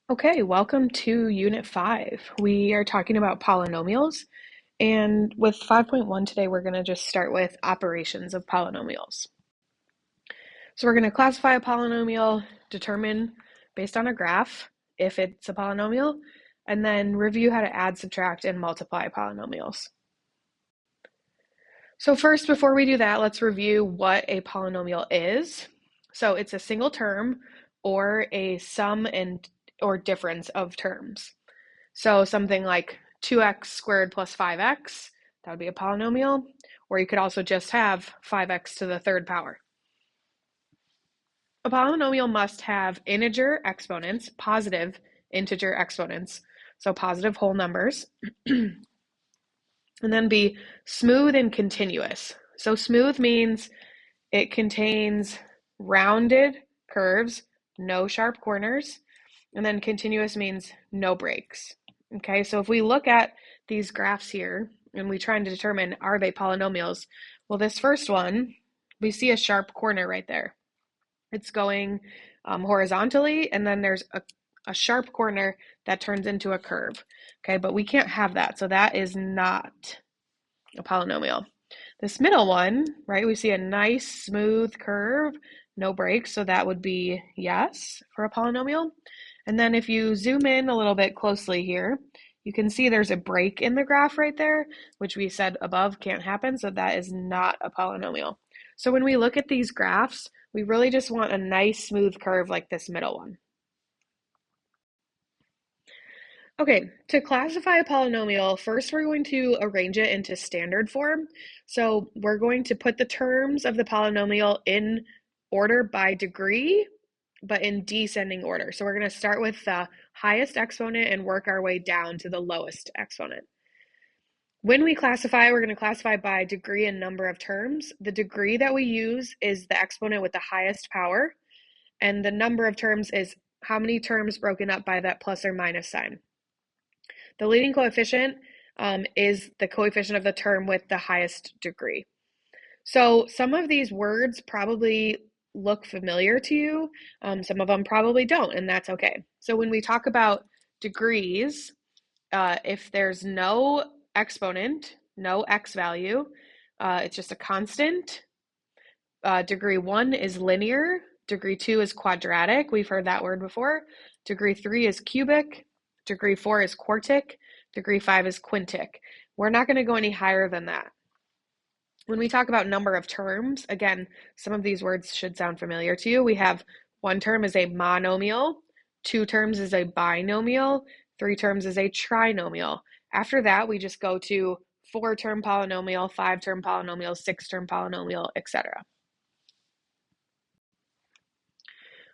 Okay, welcome to Unit 5. We are talking about polynomials, and with 5.1 today, we're going to just start with operations of polynomials. So we're going to classify a polynomial, determine based on a graph if it's a polynomial, and then review how to add, subtract, and multiply polynomials. So first, before we do that, let's review what a polynomial is. So it's a single term or a sum or difference of terms. So something like 2x squared plus 5x, that would be a polynomial, or you could also just have 5x to the third power. A polynomial must have integer exponents, positive integer exponents, so positive whole numbers, and then be smooth and continuous. So smooth means it contains rounded curves, no sharp corners, and then continuous means no breaks. Okay, so if we look at these graphs here and we try and determine, are they polynomials? Well, this first one, we see a sharp corner right there. It's going horizontally, and then there's a sharp corner that turns into a curve. Okay, but we can't have that, so that is not a polynomial. This middle one, right, we see a nice smooth curve, no breaks, so that would be yes for a polynomial. And then if you zoom in a little bit closely here, you can see there's a break in the graph right there, which we said above can't happen, so that is not a polynomial. So when we look at these graphs, we really just want a nice smooth curve like this middle one. Okay, to classify a polynomial, first we're going to arrange it into standard form. So we're going to put the terms of the polynomial in order by degree, but in descending order. So we're going to start with the highest exponent and work our way down to the lowest exponent. When we classify, we're going to classify by degree and number of terms. The degree that we use is the exponent with the highest power, and the number of terms is how many terms broken up by that plus or minus sign. The leading coefficient is the coefficient of the term with the highest degree. So some of these words probably look familiar to you. Some of them probably don't, and that's okay. So when we talk about degrees, if there's no exponent, no x value, it's just a constant. Degree 1 is linear. Degree 2 is quadratic. We've heard that word before. Degree 3 is cubic. Degree 4 is quartic. Degree 5 is quintic. We're not going to go any higher than that. When we talk about number of terms, again, some of these words should sound familiar to you. We have one term is a monomial, two terms is a binomial, three terms is a trinomial. After that, we just go to four-term polynomial, five-term polynomial, six-term polynomial, etc.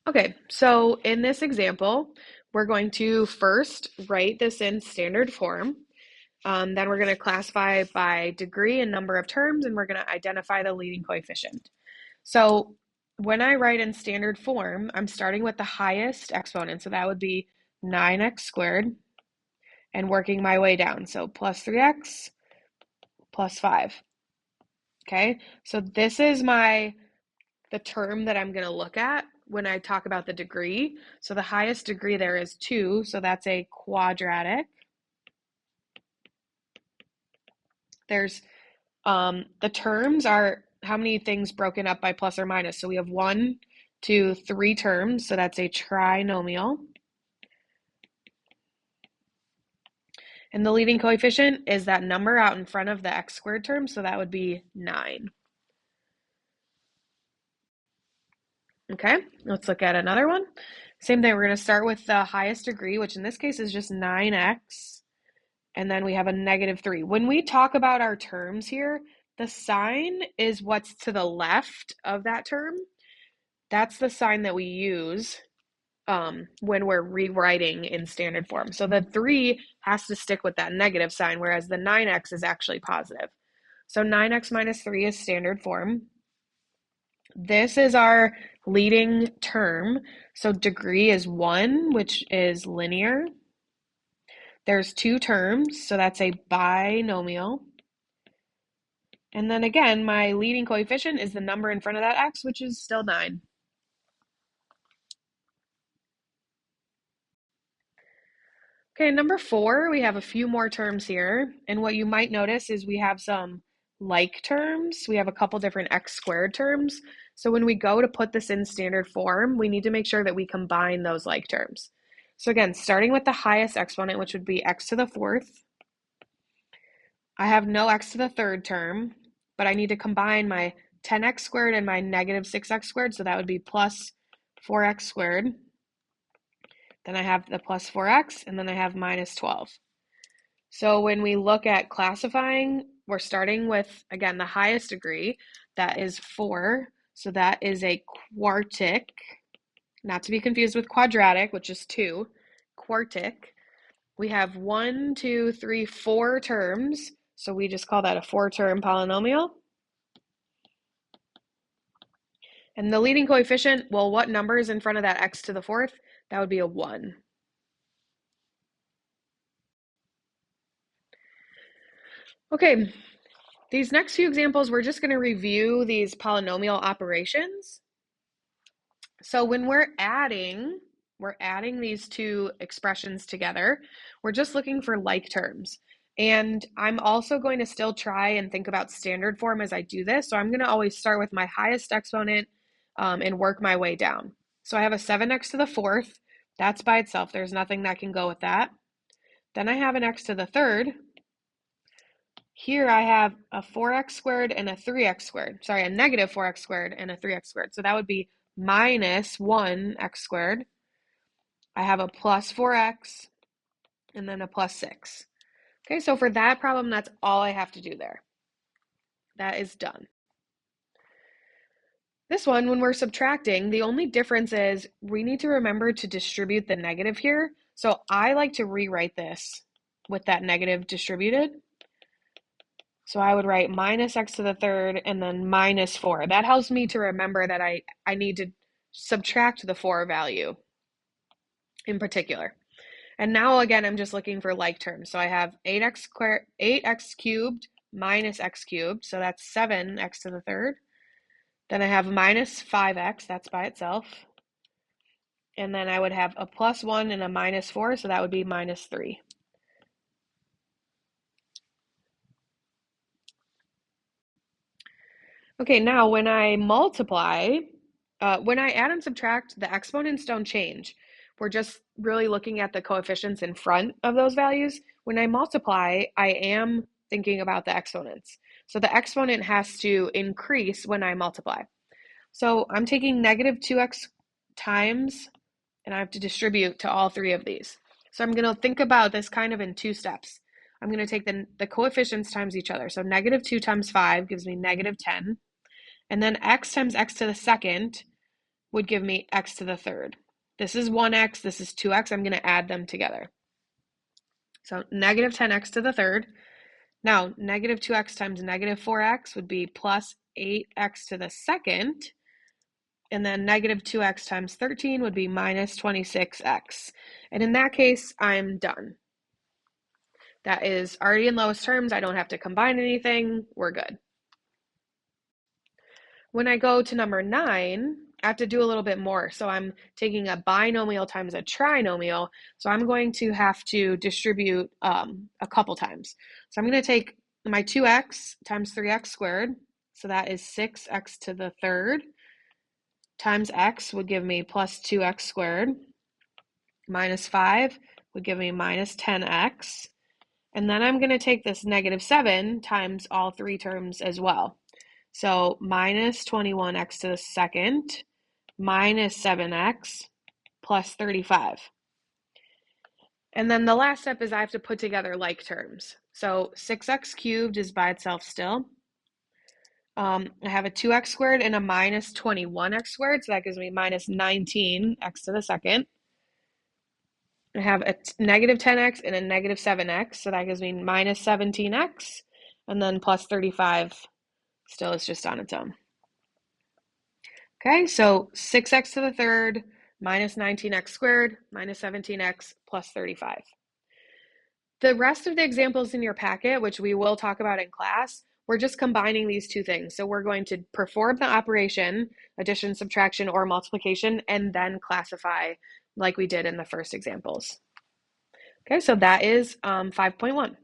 Okay, so in this example, we're going to first write this in standard form. Then we're going to classify by degree and number of terms, and we're going to identify the leading coefficient. So when I write in standard form, I'm starting with the highest exponent, so that would be 9x squared, and working my way down. So plus 3x plus 5. Okay, so this is the term that I'm going to look at when I talk about the degree. So the highest degree there is 2, so that's a quadratic. There's the terms are how many things broken up by plus or minus. So we have 1, 2, 3 terms, so that's a trinomial. And the leading coefficient is that number out in front of the x squared term, so that would be 9. Okay, let's look at another one. Same thing, we're going to start with the highest degree, which in this case is just 9x, and then we have a negative 3. When we talk about our terms here, the sign is what's to the left of that term. That's the sign that we use when we're rewriting in standard form. So the 3 has to stick with that negative sign, whereas the 9x is actually positive. So 9x minus 3 is standard form. This is our leading term. So degree is 1, which is linear. There's 2 terms, so that's a binomial. And then again, my leading coefficient is the number in front of that x, which is still 9. Okay, number 4, we have a few more terms here. And what you might notice is we have some like terms. We have a couple different x squared terms. So when we go to put this in standard form, we need to make sure that we combine those like terms. So again, starting with the highest exponent, which would be x to the 4th, I have no x to the 3rd term, but I need to combine my 10x squared and my negative 6x squared, so that would be plus 4x squared. Then I have the plus 4x, and then I have minus 12. So when we look at classifying, we're starting with, again, the highest degree, that is 4. So that is a quartic, not to be confused with quadratic, which is 2, quartic. We have 1, 2, 3, 4 terms, so we just call that a 4-term polynomial. And the leading coefficient, well, what number is in front of that x to the 4th? That would be a 1. Okay, these next few examples, we're just going to review these polynomial operations. So when we're adding these two expressions together, we're just looking for like terms. And I'm also going to still try and think about standard form as I do this. So I'm going to always start with my highest exponent and work my way down. So I have a 7x to the 4th. That's by itself. There's nothing that can go with that. Then I have an x to the 3rd. Here I have a 4x squared and a 3x squared. Sorry, a negative 4x squared and a 3x squared. So that would be minus 1x squared. I have a plus 4x and then a plus 6. Okay, so for that problem, that's all I have to do there. That is done. This one, when we're subtracting, the only difference is we need to remember to distribute the negative here. So I like to rewrite this with that negative distributed. So I would write minus x to the 3rd and then minus 4. That helps me to remember that I need to subtract the 4 value in particular. And now again, I'm just looking for like terms. So I have 8x cubed minus x cubed. So that's 7x to the 3rd. Then I have minus 5x, that's by itself. And then I would have a plus 1 and a minus 4, so that would be minus 3. Okay, now when I multiply, when I add and subtract, the exponents don't change. We're just really looking at the coefficients in front of those values. When I multiply, I am thinking about the exponents. So the exponent has to increase when I multiply. So I'm taking negative 2x times, and I have to distribute to all 3 of these. So I'm going to think about this kind of in 2 steps. I'm going to take the coefficients times each other. So negative 2 times 5 gives me negative 10. And then x times x to the 2nd would give me x to the 3rd. This is 1x, this is 2x. I'm going to add them together. So negative 10x to the 3rd. Now, negative 2x times negative 4x would be plus 8x to the 2nd. And then negative 2x times 13 would be minus 26x. And in that case, I'm done. That is already in lowest terms. I don't have to combine anything. We're good. When I go to number 9, I have to do a little bit more. So I'm taking a binomial times a trinomial. So I'm going to have to distribute a couple times. So I'm going to take my 2x times 3x squared. So that is 6x to the 3rd. Times x would give me plus 2x squared. Minus 5 would give me minus 10x. And then I'm going to take this negative 7 times all 3 terms as well. So minus 21x to the 2nd minus 7x plus 35. And then the last step is I have to put together like terms. So 6x cubed is by itself still. I have a 2x squared and a minus 21x squared, so that gives me minus 19x to the 2nd. I have a negative 10x and a negative 7x, so that gives me minus 17x, and then plus 35 still is just on its own. Okay, so 6x to the 3rd minus 19x squared minus 17x plus 35. The rest of the examples in your packet, which we will talk about in class, we're just combining these two things. So we're going to perform the operation, addition, subtraction, or multiplication, and then classify like we did in the first examples. Okay, so that is 5.1.